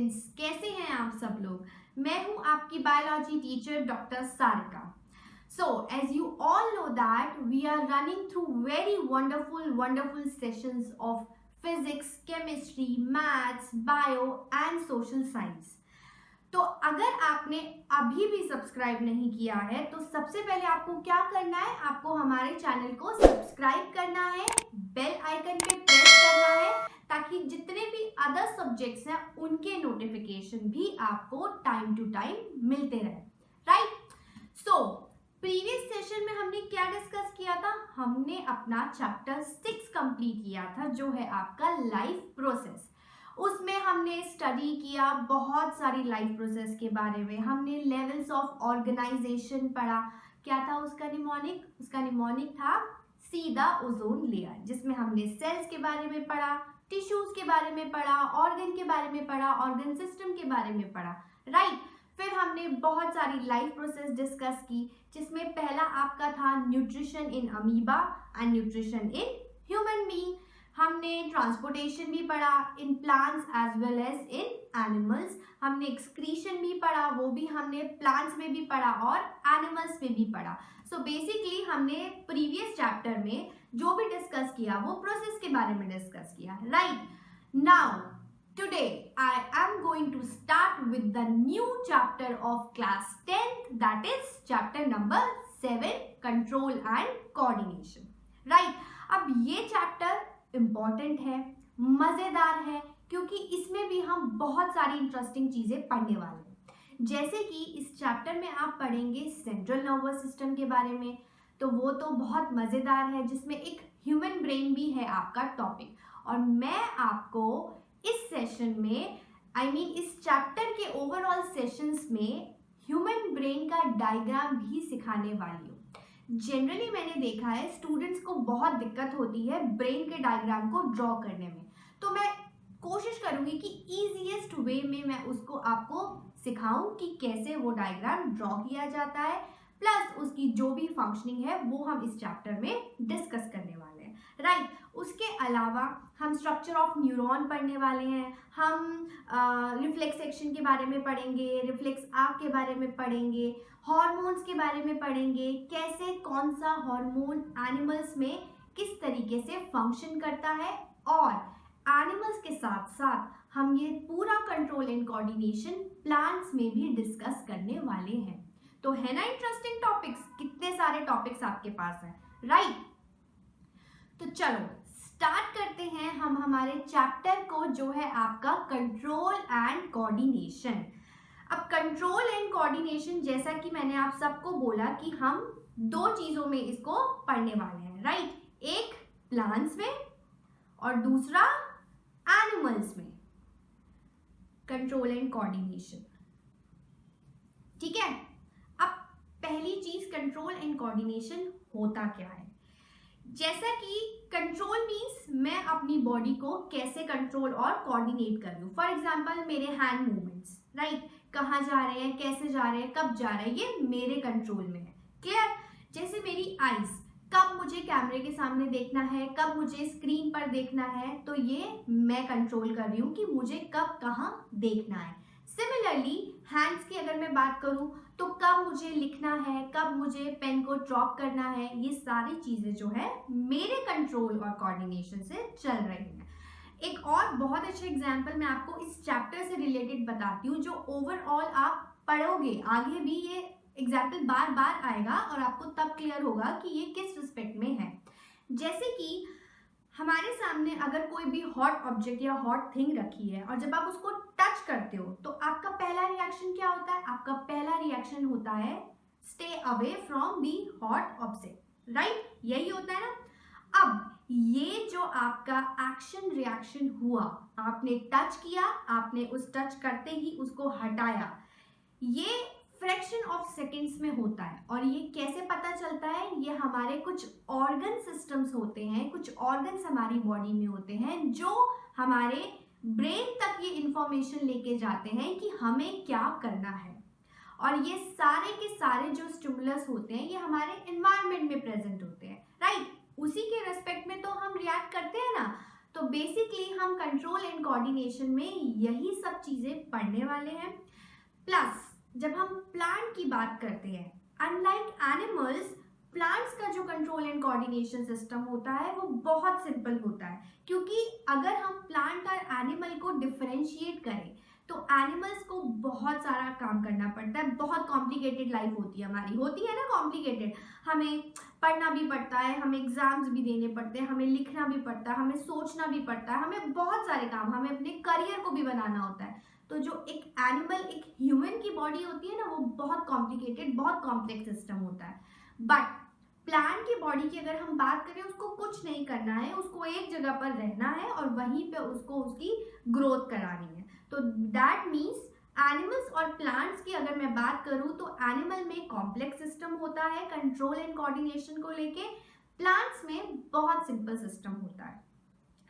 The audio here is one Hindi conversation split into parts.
स्टूडेंट्स, कैसे हैं आप सब लोग। मैं हूं आपकी biology teacher doctor Sarika. So, as you all know that we are running through very wonderful sessions of physics, chemistry, maths, bio and social science. तो अगर आपने अभी भी सब्सक्राइब नहीं किया है तो सबसे पहले आपको क्या करना है, आपको हमारे चैनल को सब्सक्राइब करना है, बेल आइकन पे प्रेस करना है ताकि जितने भी अदर सब्जेक्ट्स हैं उनके नोटिफिकेशन भी आपको टाइम टू टाइम मिलते रहे। राइट। सो प्रीवियस सेशन में हमने क्या डिस्कस किया था, हमने अपना चैप्टर 6 कंप्लीट किया था जो है आपका लाइफ प्रोसेस। उसमें हमने स्टडी किया बहुत सारी लाइफ प्रोसेस के बारे में। हमने लेवल्स ऑफ ऑर्गेनाइजेशन पढ़ा। क्या था उसका निमोनिक? उसका निमोनिक था सीधा ओजोन लेयर, जिसमें हमने सेल्स के बारे में पढ़ा, टिश्यूज के बारे में पढ़ा, ऑर्गन के बारे में पढ़ा, ऑर्गन सिस्टम के बारे में पढ़ा। राइट। फिर हमने बहुत सारी लाइफ प्रोसेस डिस्कस की, जिसमें पहला आपका था nutrition in amoeba and nutrition in human being. हमने ट्रांसपोर्टेशन भी पढ़ा in plants as well as in animals. हमने एक्सक्रीशन भी पढ़ा, वो भी हमने प्लांट्स में भी पढ़ा और एनिमल्स में भी पढ़ा। सो बेसिकली हमने प्रीवियस चैप्टर में जो भी डिस्कस किया वो प्रोसेस के बारे में डिस्कस किया। Right. Now today I am going to start with the new chapter of class 10th, that is chapter number 7, control and coordination. Right. अब ये चैप्टर इम्पॉर्टेंट है, मज़ेदार है, क्योंकि इसमें भी हम बहुत सारी इंटरेस्टिंग चीज़ें पढ़ने वाले हैं। जैसे कि इस चैप्टर में आप पढ़ेंगे सेंट्रल नर्वस सिस्टम के बारे में, तो वो तो बहुत मज़ेदार है, जिसमें एक ह्यूमन ब्रेन भी है आपका टॉपिक। और मैं आपको इस सेशन में इस चैप्टर के ओवरऑल सेशंस में ह्यूमन ब्रेन का डायग्राम भी सिखाने वाली हूँ। जनरली मैंने देखा है स्टूडेंट्स को बहुत दिक्कत होती है ब्रेन के डायग्राम को ड्रॉ करने में, तो मैं कोशिश करूंगी कि ईजीएस्ट वे में मैं उसको आपको सिखाऊं कि कैसे वो डायग्राम ड्रॉ किया जाता है, प्लस उसकी जो भी फंक्शनिंग है वो हम इस चैप्टर में डिस्कस करने वाले हैं। राइट। उसके अलावा हम स्ट्रक्चर ऑफ न्यूरॉन पढ़ने वाले हैं, हम रिफ्लेक्स एक्शन के बारे में पढ़ेंगे, रिफ्लेक्स आर्क के बारे में पढ़ेंगे, हार्मोन्स के बारे में पढ़ेंगे, कैसे कौन सा हार्मोन एनिमल्स में किस तरीके से फंक्शन करता है, और एनिमल्स के साथ साथ हम ये पूरा कंट्रोल एंड कोऑर्डिनेशन प्लांट्स में भी डिस्कस करने वाले हैं। तो है ना इंटरेस्टिंग टॉपिक्स, कितने सारे टॉपिक्स आपके पास हैं। राइट। तो चलो स्टार्ट करते हैं हम हमारे चैप्टर को, जो है आपका कंट्रोल एंड कोऑर्डिनेशन। अब कंट्रोल एंड कोऑर्डिनेशन, जैसा कि मैंने आप सबको बोला कि हम दो चीजों में इसको पढ़ने वाले हैं। राइट। एक प्लांट्स में और दूसरा एनिमल्स में, कंट्रोल एंड कोऑर्डिनेशन। ठीक है। अब पहली चीज, कंट्रोल एंड कोऑर्डिनेशन होता क्या है। जैसा कि कंट्रोल मीन्स मैं अपनी बॉडी को कैसे कंट्रोल और कोऑर्डिनेट कर लूँ। फॉर एग्जाम्पल मेरे हैंड मूवमेंट्स, राइट, कहाँ जा रहे हैं, कैसे जा रहे हैं, कब जा रहे हैं, ये मेरे कंट्रोल में है। क्लियर। जैसे मेरी आईज, कब मुझे कैमरे के सामने देखना है, कब मुझे स्क्रीन पर देखना है, तो ये मैं कंट्रोल कर रही हूँ कि मुझे कब कहाँ देखना है। सिमिलरली हैंड्स की अगर मैं बात करूँ तो कब मुझे लिखना है, कब मुझे पेन को ड्रॉप करना है, ये सारी चीजें जो है मेरे कंट्रोल और कोऑर्डिनेशन से चल रही हैं। एक और बहुत अच्छा एग्जांपल मैं आपको इस चैप्टर से रिलेटेड बताती हूँ, जो ओवरऑल आप पढ़ोगे, आगे भी ये एग्जाम्पल बार बार आएगा और आपको तब क्लियर होगा कि ये किस रिस्पेक्ट में है। जैसे कि हमारे सामने अगर कोई भी हॉट ऑब्जेक्ट या हॉट थिंग रखी है और जब आप उसको टच करते हो तो आपका पहला रिएक्शन क्या होता है? आपका पहला रिएक्शन होता है stay away from the hot object. Right. यही होता है ना। अब ये जो आपका एक्शन रिएक्शन हुआ, आपने टच किया, आपने उस टच करते ही उसको हटाया, ये फ्रैक्शन ऑफ सेकेंड्स में होता है। और ये कैसे पता चलता है? ये हमारे कुछ ऑर्गन सिस्टम्स होते हैं, कुछ ऑर्गन्स हमारी बॉडी में होते हैं जो हमारे ब्रेन तक ये इंफॉर्मेशन लेके जाते हैं कि हमें क्या करना है। और ये सारे के सारे जो स्टिमुलस होते हैं ये हमारे एनवायरनमेंट में प्रेजेंट होते हैं। राइट। उसी के रेस्पेक्ट में तो हम रिएक्ट करते हैं ना। तो बेसिकली हम कंट्रोल एंड कोऑर्डिनेशन में यही सब चीजें पढ़ने वाले हैं। प्लस जब हम प्लांट की बात करते हैं, अनलाइक एनिमल्स, प्लांट्स का जो कंट्रोल एंड कोऑर्डिनेशन सिस्टम होता है वो बहुत सिंपल होता है, क्योंकि अगर हम प्लांट और एनिमल को डिफरेंशिएट करें तो एनिमल्स को बहुत सारा काम करना पड़ता है, बहुत कॉम्प्लिकेटेड लाइफ होती है हमारी, होती है ना कॉम्प्लिकेटेड, हमें पढ़ना भी पड़ता है, हमें एग्जाम्स भी देने पड़ते हैं, हमें लिखना भी पड़ता है, हमें सोचना भी पड़ता है, हमें बहुत सारे काम, हमें अपने करियर को भी बनाना होता है। तो जो एक एनिमल, एक ह्यूमन की बॉडी होती है ना, वो बहुत कॉम्प्लिकेटेड, बहुत कॉम्प्लेक्स सिस्टम होता है। बट प्लांट की बॉडी की अगर हम बात करें, उसको कुछ नहीं करना है, उसको एक जगह पर रहना है और वहीं पे उसको उसकी ग्रोथ करानी है। तो दैट मीन्स एनिमल्स और प्लांट्स की अगर मैं बात करूं तो एनिमल में कॉम्प्लेक्स सिस्टम होता है कंट्रोल एंड कोऑर्डिनेशन को लेके, प्लांट्स में बहुत सिंपल सिस्टम होता है,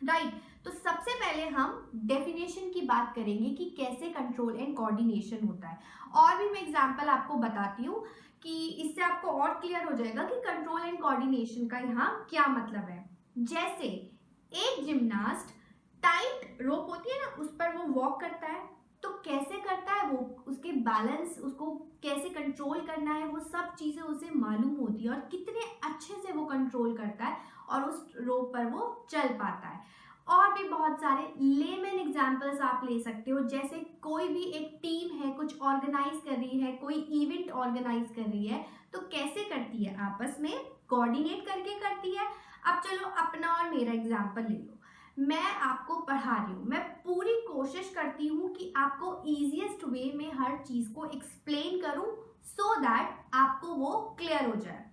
राइट। तो सबसे पहले हम डेफिनेशन की बात करेंगे कि कैसे कंट्रोल एंड कोऑर्डिनेशन होता है, और भी मैं एग्जांपल आपको बताती हूँ कि इससे आपको और क्लियर हो जाएगा कि कंट्रोल एंड कोऑर्डिनेशन का यहाँ क्या मतलब है। जैसे एक जिम्नास्ट टाइट रोप होती है ना, उस पर वो वॉक करता है, तो कैसे करता है वो, उसके बैलेंस, उसको कैसे कंट्रोल करना है, वो सब चीजें उसे मालूम होती है और कितने अच्छे से वो कंट्रोल करता है और उस रोप पर वो चल पाता है। और भी बहुत सारे लेमन एग्जांपल्स आप ले सकते हो, जैसे कोई भी एक टीम है, कुछ ऑर्गेनाइज कर रही है, कोई इवेंट ऑर्गेनाइज कर रही है, तो कैसे करती है, आपस में कोऑर्डिनेट करके करती है। अब चलो अपना और मेरा एग्जांपल ले लो, मैं आपको पढ़ा रही हूँ, मैं पूरी कोशिश करती हूँ कि आपको ईजीएस्ट वे में हर चीज को एक्सप्लेन करूँ सो दैट आपको वो क्लियर हो जाए।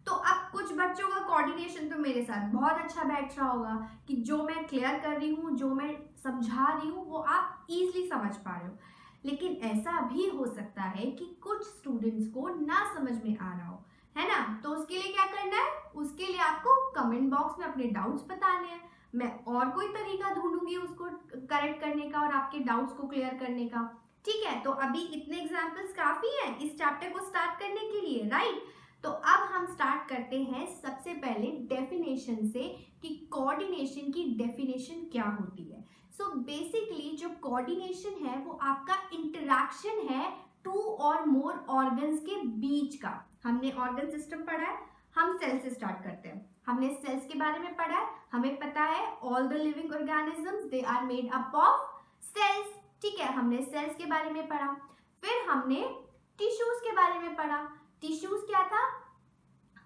तो अब कुछ बच्चों का कोऑर्डिनेशन तो मेरे साथ बहुत अच्छा बैठ रहा होगा कि जो मैं क्लियर कर रही हूँ, जो मैं समझा रही हूँ, वो आप इजीली समझ पा रहे हो। लेकिन ऐसा भी हो सकता है कि कुछ स्टूडेंट्स को ना समझ में आ रहा हो, है ना। तो उसके लिए क्या करना है, उसके लिए आपको कमेंट बॉक्स में अपने डाउट्स बताने हैं, मैं और कोई तरीका ढूंढूंगी उसको करेक्ट करने का और आपके डाउट्स को क्लियर करने का। ठीक है, तो अभी इतने एग्जाम्पल्स काफी हैं इस चैप्टर को स्टार्ट करने के लिए, राइट। तो अब हम स्टार्ट करते हैं सबसे पहले डेफिनेशन से कि कोऑर्डिनेशन की डेफिनेशन क्या होती है। सो बेसिकली जो कोऑर्डिनेशन है वो आपका इंटरैक्शन है टू और मोर ऑर्गन्स के बीच का। हमने ऑर्गन सिस्टम पढ़ा है, हम सेल से स्टार्ट करते हैं। हमने सेल्स के बारे में पढ़ा है, हमें पता है all the living organisms they are made up of cells. ठीक है, हमने सेल्स के बारे में पढ़ा। फिर हमने टिश्यूज के बारे में पढ़ा। टिश्यूज क्या था,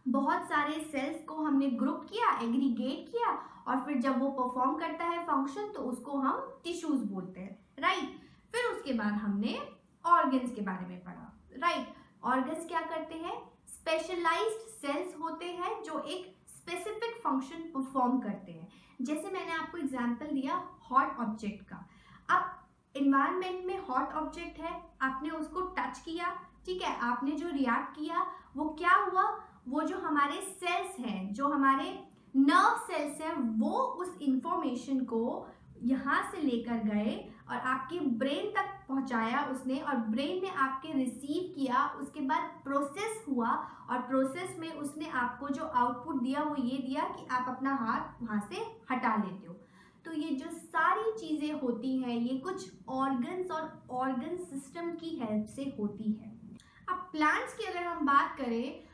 बहुत सारे सेल्स को हमने ग्रुप किया, एग्रीगेट किया, और फिर जब वो परफॉर्म करता है फंक्शन तो उसको हम टिश्यूज बोलते हैं, राइट। फिर उसके बाद हमने ऑर्गन्स के बारे में पढ़ा, राइट। ऑर्गन्स क्या करते हैं, स्पेशलाइज्ड सेल्स होते हैं जो एक स्पेसिफिक फंक्शन परफॉर्म करते हैं। जैसे मैंने आपको एग्जांपल दिया हॉट ऑब्जेक्ट का। अब एनवायरनमेंट में हॉट ऑब्जेक्ट है, आपने उसको टच किया, ठीक है, आपने जो रिएक्ट किया वो क्या हुआ, वो जो हमारे सेल्स हैं, जो हमारे नर्व सेल्स हैं, वो उस इंफॉर्मेशन को यहाँ से लेकर गए और आपके ब्रेन तक पहुंचाया उसने, और ब्रेन ने आपके रिसीव किया, उसके बाद प्रोसेस हुआ, और प्रोसेस में उसने आपको जो आउटपुट दिया वो ये दिया कि आप अपना हाथ वहाँ से हटा लेते हो। तो ये जो सारी चीज़ें होती हैं ये कुछ ऑर्गन्स और ऑर्गन सिस्टम की हेल्प से होती है। अब प्लांट्स की अगर हम बात करें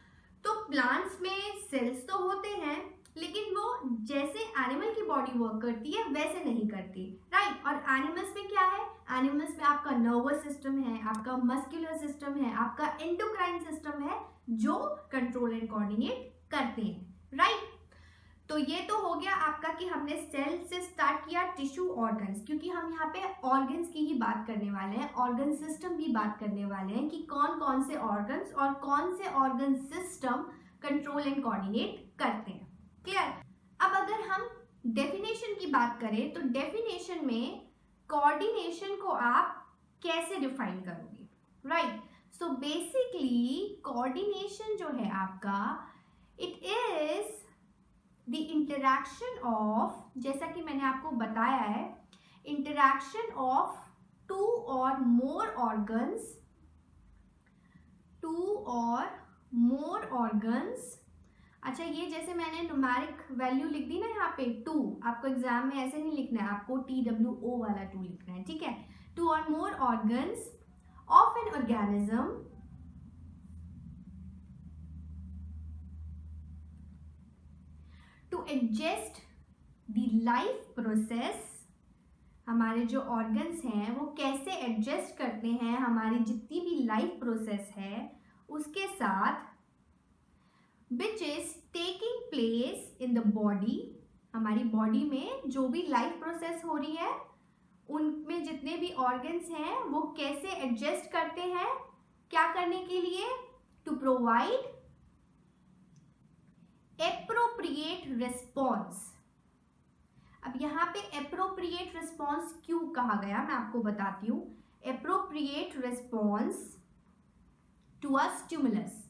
तो प्लांट्स में सेल्स तो होते हैं, लेकिन वो जैसे एनिमल की बॉडी वर्क करती है वैसे नहीं करती, राइट। और एनिमल्स में क्या है, एनिमल्स में आपका नर्वस सिस्टम है, आपका मस्कुलर सिस्टम है, आपका एंडोक्राइन सिस्टम है जो कंट्रोल एंड कोऑर्डिनेट करते हैं, राइट। तो ये तो हो गया आपका कि हमने सेल से स्टार्ट किया, टिश्यू, ऑर्गन्स, क्योंकि हम यहाँ पे ऑर्गन्स की ही बात करने वाले हैं, ऑर्गन सिस्टम की बात करने वाले हैं कि कौन कौन से ऑर्गन्स और कौन से organ system control and coordinate करते हैं, क्लियर। अब अगर हम डेफिनेशन की बात करें तो डेफिनेशन में कोऑर्डिनेशन को आप कैसे डिफाइन करोगे, राइट। सो बेसिकली कोऑर्डिनेशन जो है आपका, it is the interaction of, जैसा कि मैंने आपको बताया है, इंटरैक्शन ऑफ टू और मोर ऑर्गन्स अच्छा, ये जैसे मैंने न्यूमेरिक वैल्यू लिख दी ना यहाँ पे 2, आपको एग्जाम में ऐसे नहीं लिखना है, आपको TWO वाला 2 लिखना है, ठीक है। 2 or more organs of an organism to adjust the life process, हमारे जो ऑर्गन्स हैं वो कैसे एडजस्ट करते हैं हमारी जितनी भी लाइफ प्रोसेस है उसके साथ, which is taking place in the body, हमारी बॉडी में जो भी लाइफ प्रोसेस हो रही है उनमें जितने भी ऑर्गन्स हैं वो कैसे एडजस्ट करते हैं, क्या करने के लिए, टू प्रोवाइड एप्रोप्रिएट रिस्पॉन्स। अब यहाँ पे एप्रोप्रिएट रिस्पॉन्स क्यों कहा गया मैं आपको बताती हूँ। Appropriate response to a stimulus.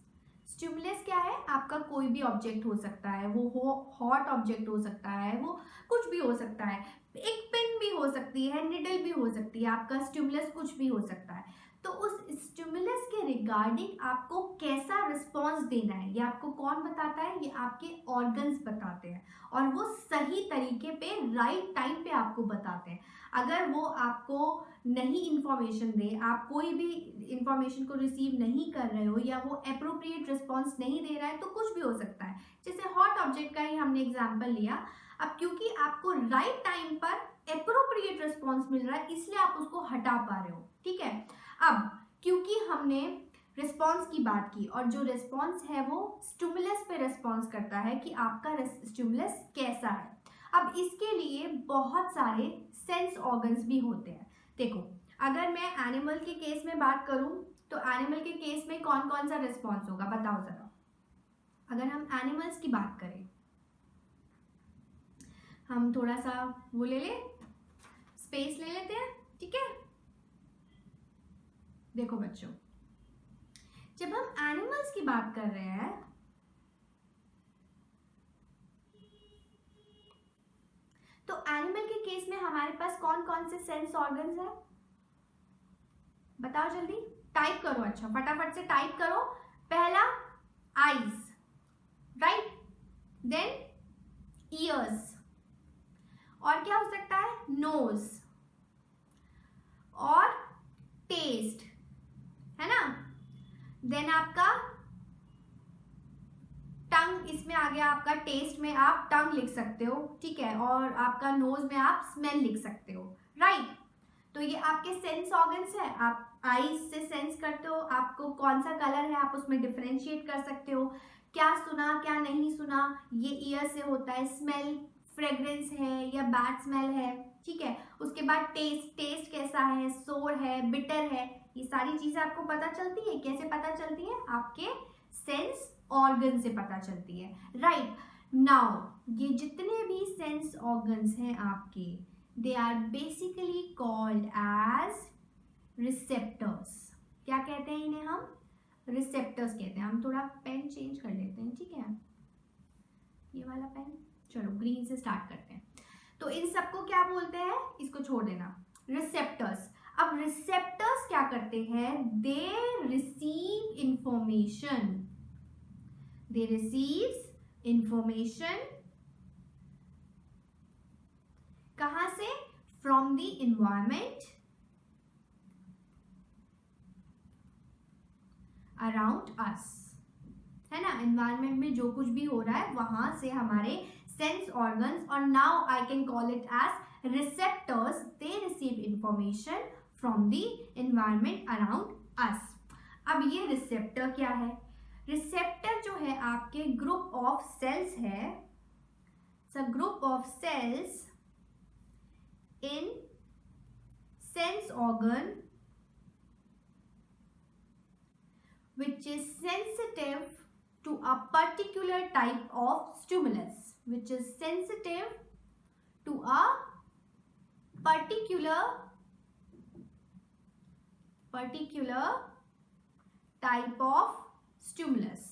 Stimulus क्या है, आपका कोई भी ऑब्जेक्ट हो सकता है, वो हॉट ऑब्जेक्ट हो सकता है, वो कुछ भी हो सकता है, एक पेन भी हो सकती है, निडल भी हो सकती है, आपका स्टिमुलस कुछ भी हो सकता है। तो उस स्टिमुलस के रिगार्डिंग आपको कैसा रिस्पॉन्स देना है ये आपको कौन बताता है, ये आपके ऑर्गन्स बताते हैं, और वो सही तरीके पे राइट टाइम पे आपको बताते हैं। अगर वो आपको नहीं इंफॉर्मेशन दे, आप कोई भी इंफॉर्मेशन को रिसीव नहीं कर रहे हो या वो एप्रोप्रिएट रिस्पॉन्स नहीं दे रहा है तो कुछ भी हो सकता है। जैसे हॉट ऑब्जेक्ट का ही हमने एग्जाम्पल लिया। अब क्योंकि आपको राइट टाइम पर एप्रोप्रिएट रिस्पॉन्स मिल रहा है इसलिए आप उसको हटा पा रहे हो, ठीक है। अब क्योंकि हमने रिस्पॉन्स की बात की और जो रिस्पॉन्स है वो स्टिमुलस पे रिस्पॉन्स करता है कि आपका स्टिमुलस कैसा है। अब इसके लिए बहुत सारे सेंस ऑर्गन्स भी होते हैं। देखो, अगर मैं एनिमल के केस में बात करूं तो एनिमल के केस में कौन कौन सा रिस्पॉन्स होगा बताओ जरा। अगर हम एनिमल्स की बात करें, हम थोड़ा सा वो ले ले, स्पेस ले लेते हैं, ठीक है। देखो बच्चों, जब हम एनिमल्स की बात कर रहे हैं तो एनिमल के केस में हमारे पास कौन कौन से सेंस ऑर्गन्स हैं बताओ जल्दी, टाइप करो। अच्छा, फटाफट से टाइप करो। पहला आईज, राइट, देन ईयर्स, और क्या हो सकता है, नोज, और टेस्ट, है ना। देन आपका टंग, इसमें आ गया आपका, टेस्ट में आप टंग लिख सकते हो, ठीक है, और आपका नोज में आप स्मेल लिख सकते हो, राइट। तो ये आपके सेंस ऑर्गन्स है, आप आईज से सेंस करते हो, आपको कौन सा कलर है आप उसमें डिफरेंशिएट कर सकते हो, क्या सुना क्या नहीं सुना ये ईयर से होता है, स्मेल फ्रेग्रेंस है या बैड स्मेल है, ठीक है। उसके बाद टेस्ट, टेस्ट कैसा है, सोर है, बिटर है, ये सारी चीजें आपको पता चलती है। कैसे पता चलती है, आपके सेंस ऑर्गन से पता चलती है, राइट। नाउ ये जितने भी सेंस ऑर्गन्स हैं आपके, they are basically called as receptors. क्या कहते हैं इन्हें, हम रिसेप्टर्स कहते हैं। हम थोड़ा पेन चेंज कर लेते हैं, ठीक है, ये वाला पेन, चलो ग्रीन से स्टार्ट करते हैं। तो इन सबको क्या बोलते हैं, इसको छोड़ देना, रिसेप्टर्स। अब रिसेप्टर्स क्या करते हैं, दे रिसीव इंफॉर्मेशन, दे रिसीव्स इंफॉर्मेशन कहां से, from the environment around us, है ना। एनवायरमेंट में जो कुछ भी हो रहा है वहां से हमारे सेंस ऑर्गन्स, और now I can call it as receptors, they receive information from the environment around us. अब ये रिसेप्टर क्या है, रिसेप्टर जो है आपके ग्रुप ऑफ सेल्स है, subgroup of cells in sense organ which is sensitive to a particular type of stimulus, which is sensitive to a particular type of stimulus।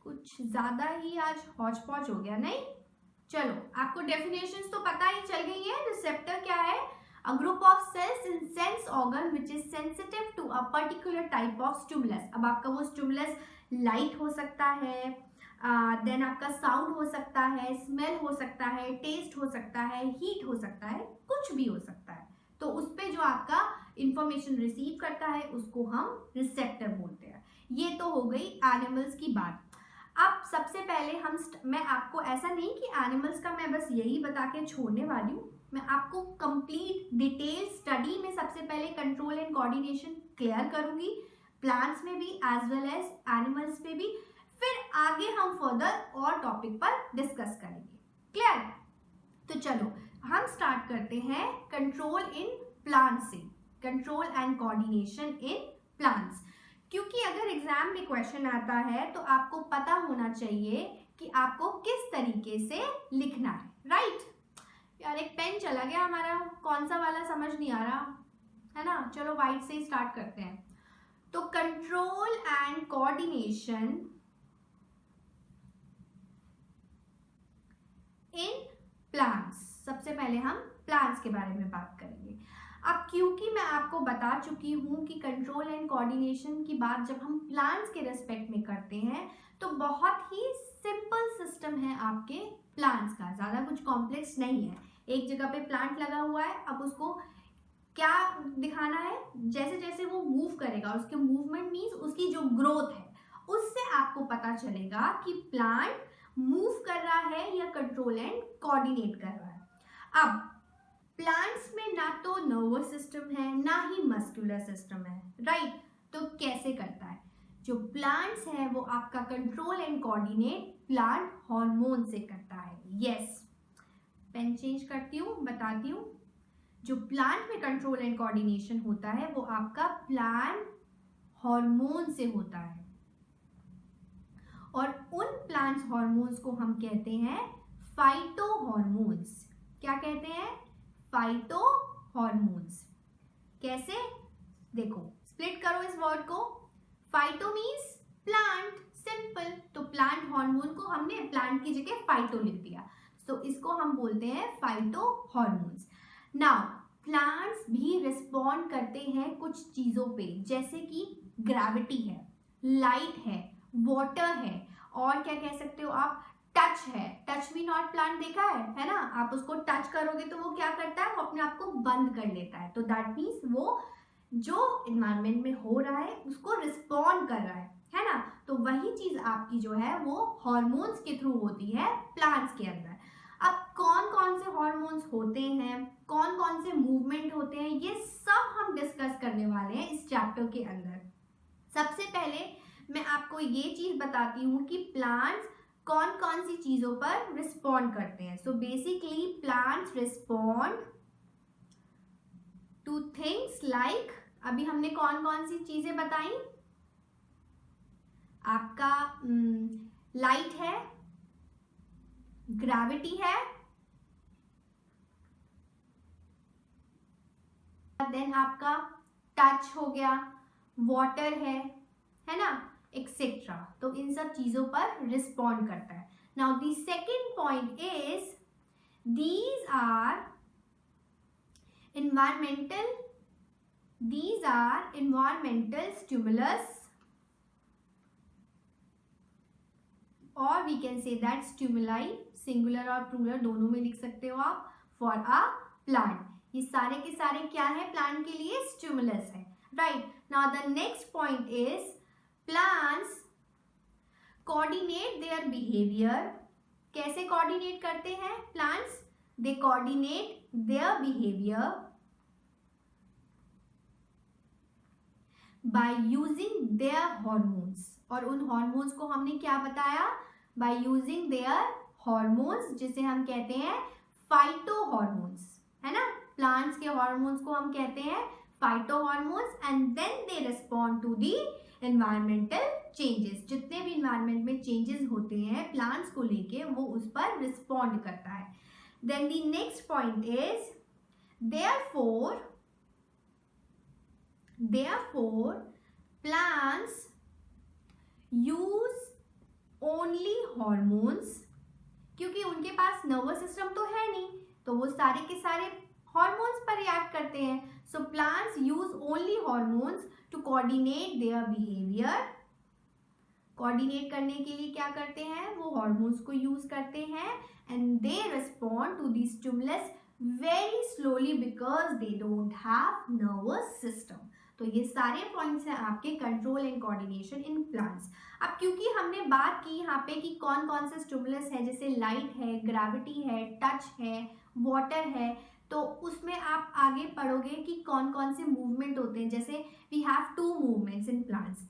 कुछ ज्यादा ही आज हौच पौच हो गया, नहीं? चलो, आपको डेफिनेशंस तो पता ही चल गई है। रिसेप्टर क्या है, a group of cells in sense organ which is sensitive to a particular type of stimulus। अब आपका वो stimulus लाइट हो सकता है, देन आपका साउंड हो सकता है, स्मेल हो सकता है, टेस्ट हो सकता है, हीट हो सकता है, कुछ भी हो सकता है। तो उस पे जो आपका इंफॉर्मेशन रिसीव करता है उसको हम रिसेप्टर बोलते हैं। ये तो हो गई एनिमल्स की बात। अब सबसे पहले मैं आपको ऐसा नहीं कि एनिमल्स का मैं बस यही बता के छोड़ने वाली हूँ, मैं आपको कंप्लीट डिटेल स्टडी में सबसे पहले कंट्रोल एंड कोऑर्डिनेशन क्लियर करूंगी, प्लांट्स में भी एज वेल एज एनिमल्स में भी, फिर आगे हम फर्दर और टॉपिक पर डिस्कस करेंगे। क्लियर? तो चलो हम स्टार्ट करते हैं कंट्रोल इन प्लांट्स से, control and coordination in plants. क्योंकि अगर एग्जाम में क्वेश्चन आता है तो आपको पता होना चाहिए कि आपको किस तरीके से लिखना है, राइट? यार एक पेन चला गया हमारा, कौन सा वाला समझ नहीं आ रहा है ना। चलो वाइट से ही स्टार्ट करते हैं। तो control and coordination in plants, सबसे पहले हम प्लांट्स के बारे में बात करेंगे। अब क्योंकि मैं आपको बता चुकी हूं कि कंट्रोल एंड कोऑर्डिनेशन की बात जब हम प्लांट्स के रेस्पेक्ट में करते हैं तो बहुत ही सिंपल सिस्टम है आपके प्लांट्स का, ज़्यादा कुछ कॉम्प्लेक्स नहीं है। एक जगह पे प्लांट लगा हुआ है, अब उसको क्या दिखाना है, जैसे जैसे वो मूव करेगा, उसके मूवमेंट मीन्स उसकी जो ग्रोथ है, उससे आपको पता चलेगा कि प्लांट मूव कर रहा है या कंट्रोल एंड कोऑर्डिनेट कर रहा है। अब प्लांट्स में ना तो नर्वस सिस्टम है ना ही मस्कुलर सिस्टम है, राइट? तो कैसे करता है? जो प्लांट्स है वो आपका control and coordinate plant hormone से करता है। यस, पेन चेंज करती हूँ, बताती हूँ। जो प्लांट में कंट्रोल एंड कोऑर्डिनेशन होता है वो आपका प्लांट हार्मोन से होता है, और उन प्लांट हार्मोन्स को हम कहते हैं फाइटो हार्मोन्स। क्या कहते हैं? Phyto hormones. कैसे? देखो, स्प्लिट करो इस वर्ड को। Phyto means plant, simple. तो प्लांट हार्मोन को हमने प्लांट की जगह फाइटो लिख दिया, तो इसको हम बोलते हैं फाइटो हार्मोन्स। नाउ प्लांट्स भी रिस्पॉन्ड करते हैं कुछ चीजों पे, जैसे कि ग्रेविटी है, लाइट है, वाटर है, और क्या कह सकते हो आप, टच है। टच मी नॉट प्लांट देखा है ना? आप उसको टच करोगे तो वो क्या करता है, वो अपने आप को बंद कर लेता है। तो दैट मीन्स वो जो इन्वायरमेंट में हो रहा है उसको रिस्पॉन्ड कर रहा है ना? तो वही चीज आपकी जो है वो हार्मोन्स के थ्रू होती है प्लांट्स के अंदर। अब कौन कौन से हार्मोन्स होते हैं, कौन कौन से मूवमेंट होते हैं, ये सब हम डिस्कस करने वाले हैं इस चैप्टर के अंदर। सबसे पहले मैं आपको ये चीज बताती हूँ कि प्लांट्स कौन कौन सी चीजों पर रिस्पॉन्ड करते हैं। So basically plants respond two things like, अभी हमने कौन कौन सी चीजें बताई, आपका लाइट है, ग्रेविटी है, देन आपका टच हो गया, वाटर है ना, एक्सेट्रा। तो इन सब चीजों पर रिस्पॉन्ड करता है। Now the second point is these are environmental stimulus, और we can say that stimuli, singular और प्लूरल दोनों में लिख सकते हो आप, फॉर अ प्लांट। ये सारे के सारे क्या है, प्लांट के लिए स्टिमुलस है, right? Now the next point is plants coordinate their behaviour. कैसे कोऑर्डिनेट करते हैं plants? They coordinate their behaviour by using their hormones, और उन हार्मोन्स को हमने क्या बताया, बाय यूजिंग देयर हार्मोन्स, जिसे हम कहते हैं फाइटो हार्मोन्स, है ना? प्लांट्स के हार्मोन्स को हम कहते हैं phytohormones, and then they respond to the environmental changes. जितने भी एनवायरमेंट में चेंजेस होते हैं प्लांट्स को लेके वो उस पर रिस्पॉन्ड करता है। Then the next point is therefore plants use only hormones, क्योंकि उनके पास नर्वस सिस्टम तो है नहीं, तो वो सारे के सारे हॉर्मोन्स पर रिएक्ट करते हैं। So plants use only hormones to coordinate their behaviour, coordinate करने के लिए क्या करते हैं, वो हॉर्मोन्स को यूज करते हैं and they respond to the stimulus very slowly because they don't have nervous system. तो ये सारे पॉइंट्स हैं आपके control and coordination in plants. अब क्योंकि हमने बात की यहाँ पे कि कौन कौन से स्टिमुलस है, जैसे लाइट है, ग्रेविटी है, टच है, वाटर है, तो उसमें आप आगे पढ़ोगे कि कौन कौन से मूवमेंट होते हैं। जैसे we have two movements in plants,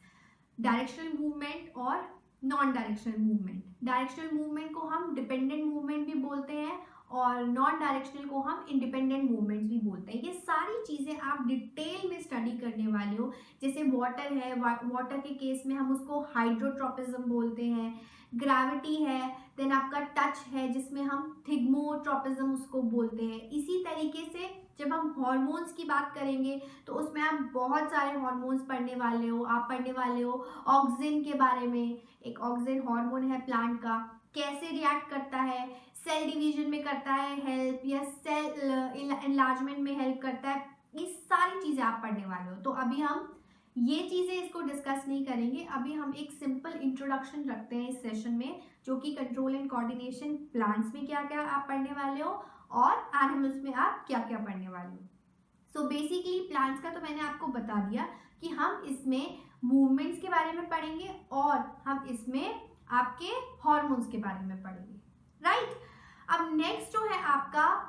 directional movement और non directional movement. Directional movement को हम डिपेंडेंट मूवमेंट भी बोलते हैं और नॉन डायरेक्शनल को हम इंडिपेंडेंट मूवमेंट्स भी बोलते हैं। ये सारी चीज़ें आप डिटेल में स्टडी करने वाले हो। जैसे वाटर है, वाटर के केस में हम उसको हाइड्रोट्रोपिज्म बोलते हैं। ग्रेविटी है, देन आपका टच है जिसमें हम थिग्मोट्रोपिज्म उसको बोलते हैं। इसी तरीके से जब हम हार्मोन्स की बात करेंगे तो उसमें आप बहुत सारे हार्मोन्स पढ़ने वाले हो। आप पढ़ने वाले हो ऑक्सिन के बारे में, एक ऑक्सिन हार्मोन है प्लांट का, कैसे रिएक्ट करता है, सेल डिवीजन में करता है हेल्प या सेल एनलार्जमेंट में हेल्प करता है। ये सारी चीज़ें आप पढ़ने वाले हो। तो अभी हम ये चीज़ें इसको डिस्कस नहीं करेंगे। अभी हम एक सिंपल इंट्रोडक्शन रखते हैं इस सेशन में, जो कि कंट्रोल एंड कोऑर्डिनेशन प्लांट्स में क्या क्या आप पढ़ने वाले हो और एनिमल्स में आप क्या क्या पढ़ने वाले हो। सो बेसिकली प्लांट्स का तो मैंने आपको बता दिया कि हम इसमें मूवमेंट्स के बारे में पढ़ेंगे और हम इसमें आपके हार्मोन्स के बारे में पढ़ेंगे, राइट। अब नेक्स्ट जो है आपका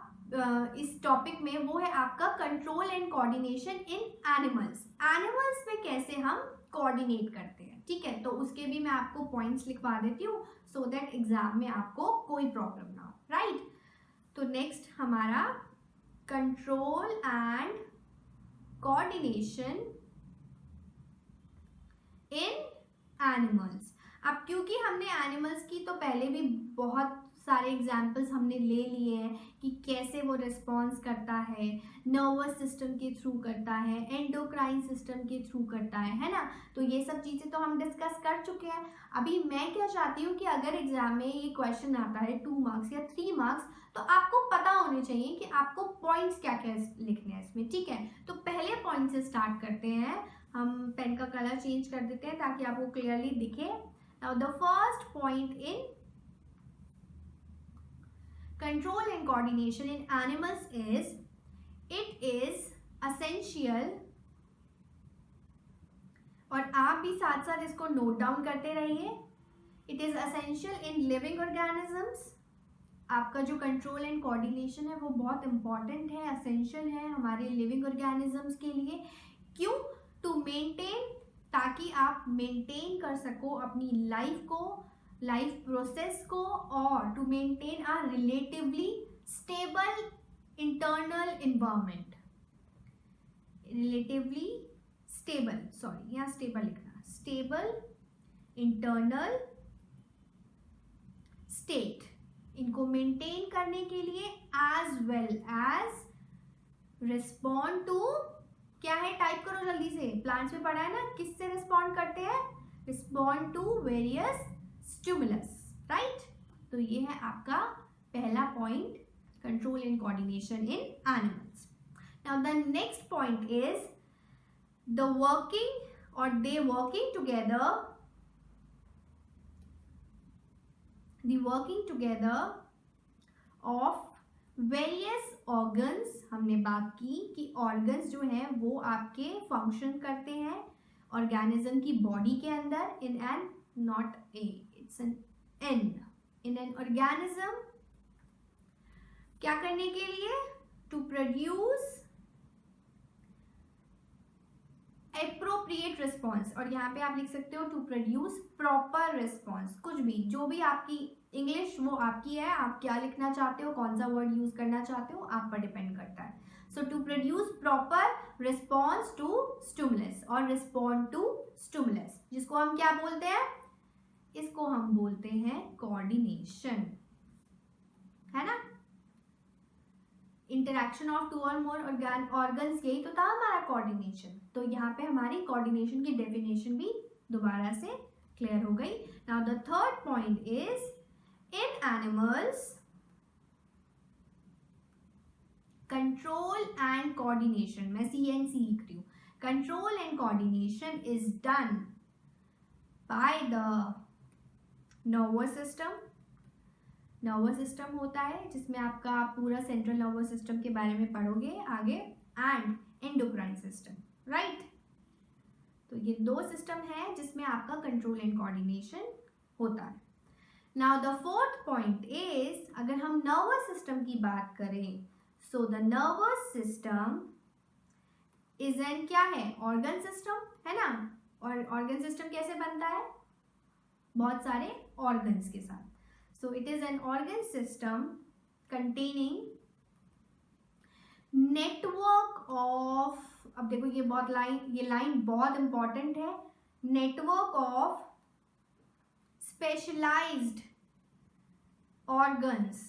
इस टॉपिक में वो है आपका control and coordination in animals. Animals में कैसे हम कोऑर्डिनेट करते हैं, ठीक है। तो उसके भी मैं आपको पॉइंट्स लिखवा देती हूँ सो दैट एग्जाम में आपको कोई प्रॉब्लम ना हो, राइट। तो नेक्स्ट हमारा control and coordination in animals. अब क्योंकि हमने एनिमल्स की तो पहले भी बहुत सारे एग्जाम्पल्स हमने ले लिए हैं कि कैसे वो रिस्पॉन्स करता है, नर्वस सिस्टम के थ्रू करता है, एंडोक्राइन सिस्टम के थ्रू करता है ना। तो ये सब चीज़ें तो हम डिस्कस कर चुके हैं। अभी मैं क्या चाहती हूँ कि अगर एग्जाम में ये क्वेश्चन आता है 2 मार्क्स या 3 मार्क्स, तो आपको पता होने चाहिए कि आपको पॉइंट्स क्या क्या लिखने हैं इसमें, ठीक है। तो पहले पॉइंट से स्टार्ट करते हैं। हम पेन का कलर चेंज कर देते हैं ताकि आपको क्लियरली दिखे। Now the first point in control and coordination in animals is it is essential, और आप भी साथ साथ इसको नोट डाउन करते रहिए। It is essential in living organisms। आपका जो कंट्रोल एंड कोऑर्डिनेशन है वो बहुत इंपॉर्टेंट है, असेंशियल है हमारे लिविंग ऑर्गेनिजम्स के लिए। क्यों? टू मेंटेन, ताकि आप मेंटेन कर सको अपनी लाइफ को, लाइफ प्रोसेस को, और to maintain a relatively stable internal environment. Relatively stable, sorry यहाँ स्टेबल लिखना, स्टेबल इंटरनल स्टेट, इनको मेंटेन करने के लिए as well as respond to, क्या है टाइप करो जल्दी से, प्लांट्स में पढ़ा है ना, किससे रिस्पॉन्ड करते हैं, respond to various stimulus, right. तो ये है आपका पहला point, control and coordination in animals. Now the next point is the working और they working together, the working together of various organs. हमने बात की कि ऑर्गन्स जो हैं वो आपके फंक्शन करते हैं ऑर्गेनिज्म की बॉडी के अंदर in an, not a, it's an an, in an organism. क्या करने के लिए? टू प्रोड्यूस एप्रोप्रिएट रिस्पॉन्स, और यहाँ पे आप लिख सकते हो टू प्रोड्यूस प्रॉपर रिस्पॉन्स। कुछ भी, जो भी आपकी इंग्लिश वो आपकी है, आप क्या लिखना चाहते हो, कौन सा वर्ड यूज करना चाहते हो, आप पर डिपेंड करता है। So to produce proper response to stimulus और रिस्पॉन्ड टू स्टिमुलस, जिसको हम क्या बोलते हैं, इसको हम बोलते हैं कोऑर्डिनेशन, है ना। इंटरैक्शन ऑफ 2 और मोर ऑर्गन्स, यही तो था हमारा कोऑर्डिनेशन। तो यहाँ पे हमारी कोऑर्डिनेशन की डेफिनेशन भी दोबारा से क्लियर हो गई। Now the third point is in animals control and coordination, मैं CNC लिख रही हूँ, control and coordination is done by the nervous system. Nervous system होता है जिसमें आपका आप पूरा सेंट्रल नर्वस सिस्टम के बारे में पढ़ोगे आगे, एंड एंडोक्राइन सिस्टम, राइट। तो ये दो सिस्टम है जिसमें आपका कंट्रोल एंड कोऑर्डिनेशन होता है। Now the fourth point is, अगर हम नर्वस सिस्टम की बात करें, so the nervous system is an क्या है, ऑर्गन सिस्टम है ना। और ऑर्गन सिस्टम कैसे बनता है, बहुत सारे ऑर्गन्स के साथ। So it is an organ system containing network of, अब देखो ये लाइन बहुत इंपॉर्टेंट है, नेटवर्क ऑफ स्पेशलाइज्ड ऑर्गन्स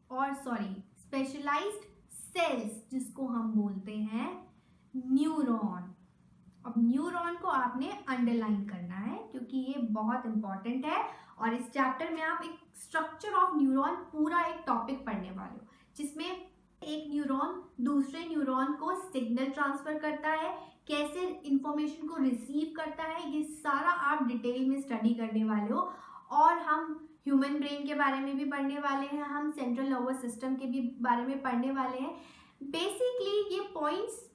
और स्पेशलाइज्ड सेल्स, जिसको हम बोलते हैं न्यूरॉन। अब न्यूरॉन को आपने अंडरलाइन करना है क्योंकि ये बहुत इंपॉर्टेंट है, और इस चैप्टर में आप एक स्ट्रक्चर ऑफ न्यूरॉन पूरा एक टॉपिक पढ़ने वाले हो, जिसमें एक न्यूरॉन दूसरे न्यूरॉन को सिग्नल ट्रांसफर करता है, कैसे इंफॉर्मेशन को रिसीव करता है, ये सारा आप डिटेल में स्टडी करने वाले हो। और हम ह्यूमन ब्रेन के बारे में भी पढ़ने वाले हैं, हम सेंट्रल नर्वस सिस्टम के भी बारे में पढ़ने वाले हैं। बेसिकली ये पॉइंट्स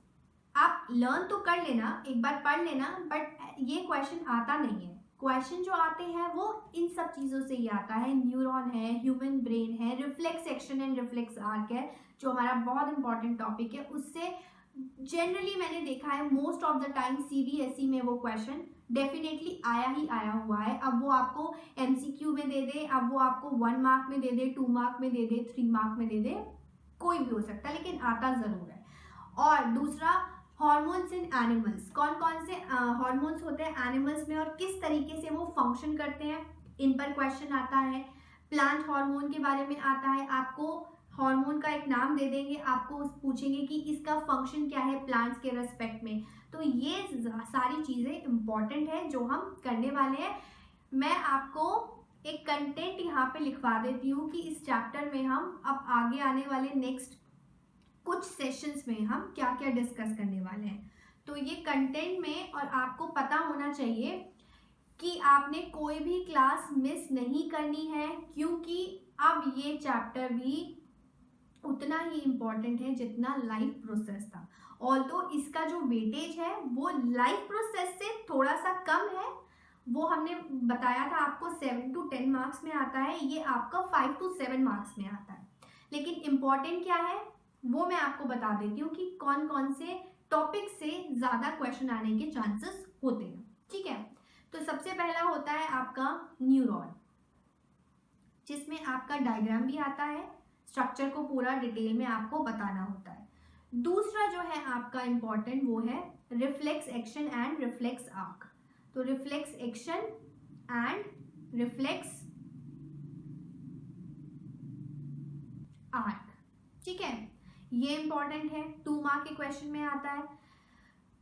आप लर्न तो कर लेना, एक बार पढ़ लेना, बट ये क्वेश्चन आता नहीं है। क्वेश्चन जो आते हैं वो इन सब चीज़ों से ही आता है, न्यूरॉन है, ह्यूमन ब्रेन है, reflex action and reflex arc है, जो हमारा बहुत इंपॉर्टेंट टॉपिक है। उससे जनरली मैंने देखा है most of the time CBSE में वो क्वेश्चन डेफिनेटली आया हुआ है। अब वो आपको MCQ में दे दे, अब वो आपको 1 मार्क में दे दे, 2 मार्क में दे दे, 3 मार्क में दे दे, कोई भी हो सकता है, लेकिन आता ज़रूर है। और दूसरा, हॉर्मोन्स इन एनिमल्स, कौन कौन से हॉर्मोन्स होते हैं एनिमल्स में और किस तरीके से वो फंक्शन करते हैं, इन पर क्वेश्चन आता है। प्लांट हार्मोन के बारे में आता है, आपको हार्मोन का एक नाम दे देंगे, आपको पूछेंगे कि इसका फंक्शन क्या है प्लांट्स के रेस्पेक्ट में। तो ये सारी चीज़ें इंपॉर्टेंट है जो हम करने वाले हैं। मैं आपको एक कंटेंट यहाँ पे लिखवा देती हूँ कि इस चैप्टर में हम अब आगे आने वाले नेक्स्ट कुछ सेशंस में हम क्या क्या डिस्कस करने वाले हैं। तो ये कंटेंट में, और आपको पता होना चाहिए कि आपने कोई भी क्लास मिस नहीं करनी है, क्योंकि अब ये चैप्टर भी उतना ही इम्पॉर्टेंट है जितना लाइफ प्रोसेस था। ऑल्दो इसका जो वेटेज है वो लाइफ प्रोसेस से थोड़ा सा कम है, वो हमने बताया था आपको 7 to 10 मार्क्स में आता है, ये आपका 5 to 7 मार्क्स में आता है। लेकिन इम्पॉर्टेंट क्या है वो मैं आपको बता देती हूँ कि कौन कौन से टॉपिक से ज़्यादा क्वेश्चन आने के चांसेस होते हैं, ठीक है। तो सबसे पहला होता है आपका न्यूरॉन, जिसमें आपका डायग्राम भी आता है, स्ट्रक्चर को पूरा डिटेल में आपको बताना होता है। दूसरा जो है आपका इम्पॉर्टेंट वो है reflex action and reflex arc. तो reflex action and reflex arc, ठीक है, ये इंपॉर्टेंट है, 2 मार्क के क्वेश्चन में आता है।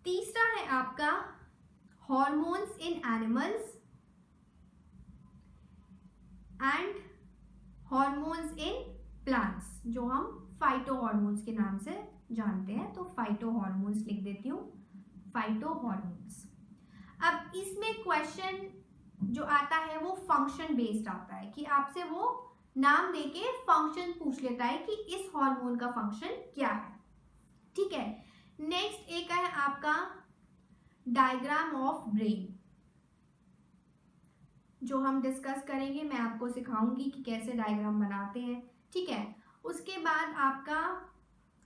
तीसरा है आपका hormones in animals and hormones in plants, जो हम फाइटो हॉर्मोन्स के नाम से जानते हैं। तो फाइटो हॉर्मोन्स लिख देती हूँ, फाइटो हॉर्मोन्स। अब इसमें क्वेश्चन जो आता है वो फंक्शन बेस्ड आता है, कि आपसे वो नाम देके फंक्शन पूछ लेता है कि इस हार्मोन का फंक्शन क्या है, ठीक है। नेक्स्ट एक है आपका डायग्राम ऑफ ब्रेन, जो हम डिस्कस करेंगे, मैं आपको सिखाऊंगी कि कैसे डायग्राम बनाते हैं, ठीक है। उसके बाद आपका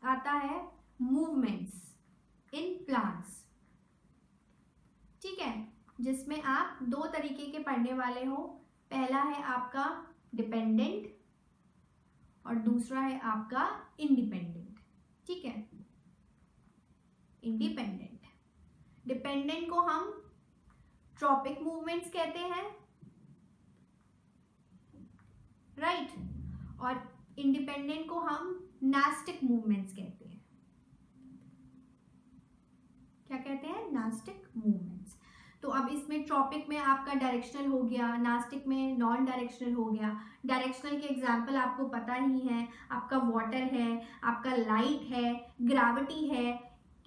आता है मूवमेंट्स इन प्लांट्स, ठीक है, जिसमें आप 2 तरीके के पढ़ने वाले हो। पहला है आपका डिपेंडेंट और दूसरा है आपका इंडिपेंडेंट, ठीक है। इंडिपेंडेंट, डिपेंडेंट को हम ट्रॉपिक मूवमेंट्स कहते हैं, राइट, और इंडिपेंडेंट को हम नास्टिक मूवमेंट्स कहते हैं। क्या कहते हैं? Nastic movements. तो अब इसमें ट्रॉपिक में आपका डायरेक्शनल हो गया, नास्टिक में नॉन डायरेक्शनल हो गया। डायरेक्शनल के एग्जाम्पल आपको पता ही है, आपका वाटर है, आपका लाइट है, ग्रेविटी है।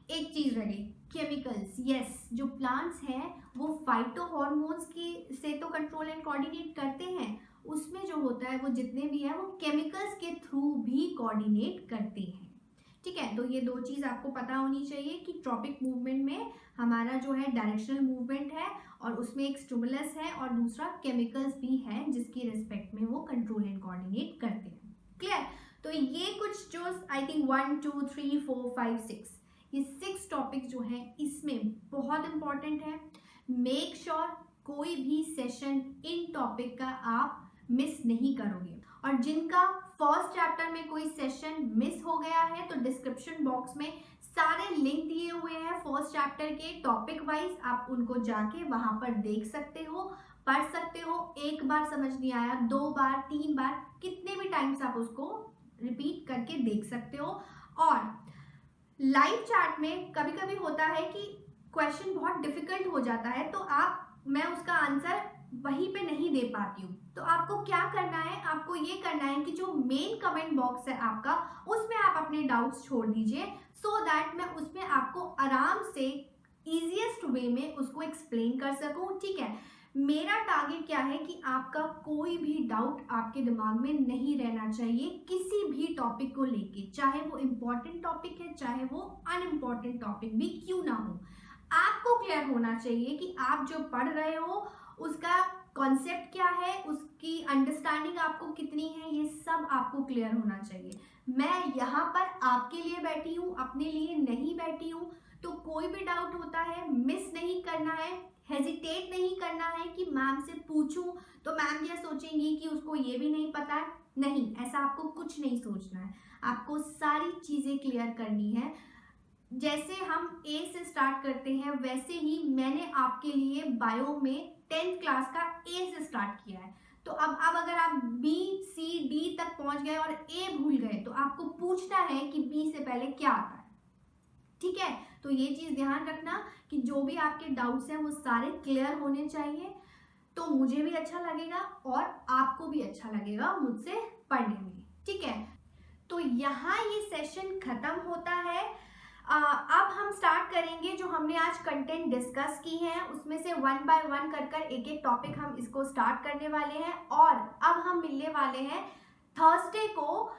एक चीज रही, केमिकल्स, यस, जो प्लांट्स हैं वो फाइटो हॉर्मोन्स की से तो कंट्रोल एंड कोऑर्डिनेट करते हैं, उसमें जो होता है वो जितने भी है वो केमिकल्स के थ्रू भी कोऑर्डिनेट करते हैं। ठीक है, तो ये दो चीज आपको पता होनी चाहिए कि ट्रॉपिक मूवमेंट में हमारा जो है डायरेक्शनल मूवमेंट है और उसमें एक स्टिमुलस है और दूसरा केमिकल्स भी है जिसकी रिस्पेक्ट में वो कंट्रोल एंड कोऑर्डिनेट करते हैं। क्लियर? तो ये कुछ जो आई थिंक 1 2 3 4 5 6 ये 6 टॉपिक जो हैं इसमें बहुत इंपॉर्टेंट है। मेक श्योर कोई भी सेशन इन टॉपिक का आप मिस नहीं करोगे, और जिनका फर्स्ट चैप्टर में कोई सेशन मिस हो गया है तो डिस्क्रिप्शन बॉक्स में सारे लिंक दिए हुए हैं फर्स्ट चैप्टर के टॉपिक वाइज, आप उनको जाके वहां पर देख सकते हो, पढ़ सकते हो। एक बार समझ नहीं आया, 2 बार 3 बार कितने भी टाइम्स आप उसको रिपीट करके देख सकते हो। और लाइव चैट में कभी कभी होता है कि क्वेश्चन बहुत डिफिकल्ट हो जाता है तो मैं उसका आंसर वहीं पे नहीं दे पाती हूँ, तो आपको क्या करना है, आपको ये करना है कि जो मेन कमेंट बॉक्स है आपका उसमें आप अपने डाउट्स छोड़ दीजिए, सो दैट मैं उसमें आपको आराम से इजीएस्ट वे में उसको एक्सप्लेन कर सकूं। ठीक है, मेरा टारगेट क्या है कि आपका कोई भी डाउट आपके दिमाग में नहीं रहना चाहिए किसी भी टॉपिक को लेके, चाहे वो इम्पोर्टेंट टॉपिक है चाहे वो अनइम्पोर्टेंट टॉपिक भी क्यों ना हो। आपको क्लियर होना चाहिए कि आप जो पढ़ रहे हो उसका कॉन्सेप्ट क्या है, उसकी अंडरस्टैंडिंग आपको कितनी है, ये सब आपको क्लियर होना चाहिए। मैं यहाँ पर आपके लिए बैठी हूँ, अपने लिए नहीं बैठी हूँ। तो कोई भी डाउट होता है मिस नहीं करना है, हेजिटेट नहीं करना है कि मैम से पूछूं तो मैम ये सोचेंगी कि उसको ये भी नहीं पता है। नहीं, ऐसा आपको कुछ नहीं सोचना है, आपको सारी चीजें क्लियर करनी है। जैसे हम ए से स्टार्ट करते हैं वैसे ही मैंने आपके लिए बायो में 10th क्लास का ए से स्टार्ट किया है। तो अब अगर आप बी सी डी तक पहुंच गए और ए भूल गए तो आपको पूछना है कि बी से पहले क्या आता है। ठीक है, तो ये चीज ध्यान रखना कि जो भी आपके डाउट्स हैं वो सारे क्लियर होने चाहिए, तो मुझे भी अच्छा लगेगा और आपको भी अच्छा लगेगा मुझसे पढ़ने में। ठीक है, तो यहाँ ये सेशन खत्म होता है। अब हम स्टार्ट करेंगे जो हमने आज कंटेंट डिस्कस की है उसमें से 1 बाय 1 कर एक एक टॉपिक हम इसको स्टार्ट करने वाले हैं, और अब हम मिलने वाले हैं थर्सडे को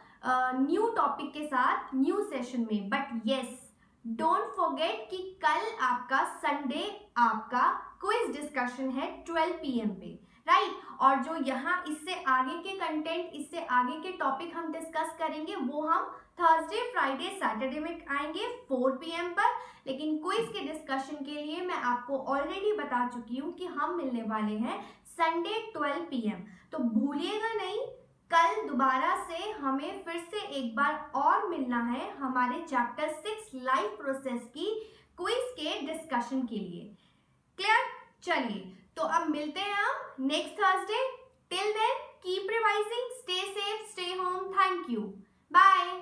न्यू टॉपिक के साथ न्यू सेशन में। बट यस, डोंट फॉरगेट कि कल आपका संडे आपका क्विज डिस्कशन है 12 PM पे, राइट? और जो यहाँ इससे आगे के कंटेंट, इससे आगे के टॉपिक हम डिस्कस करेंगे वो हम थर्सडे फ्राइडे सैटरडे में आएंगे 4 PM पर। लेकिन क्विज के डिस्कशन के लिए मैं आपको ऑलरेडी बता चुकी हूँ कि हम मिलने वाले हैं संडे 12 PM, तो भूलिएगा नहीं। कल दोबारा से हमें फिर से एक बार और मिलना है हमारे चैप्टर 6 लाइफ प्रोसेस की क्विज के डिस्कशन के लिए। क्लियर? चलिए, तो अब मिलते हैं हम next Thursday. Till then keep revising, stay safe, stay home. Thank you, bye.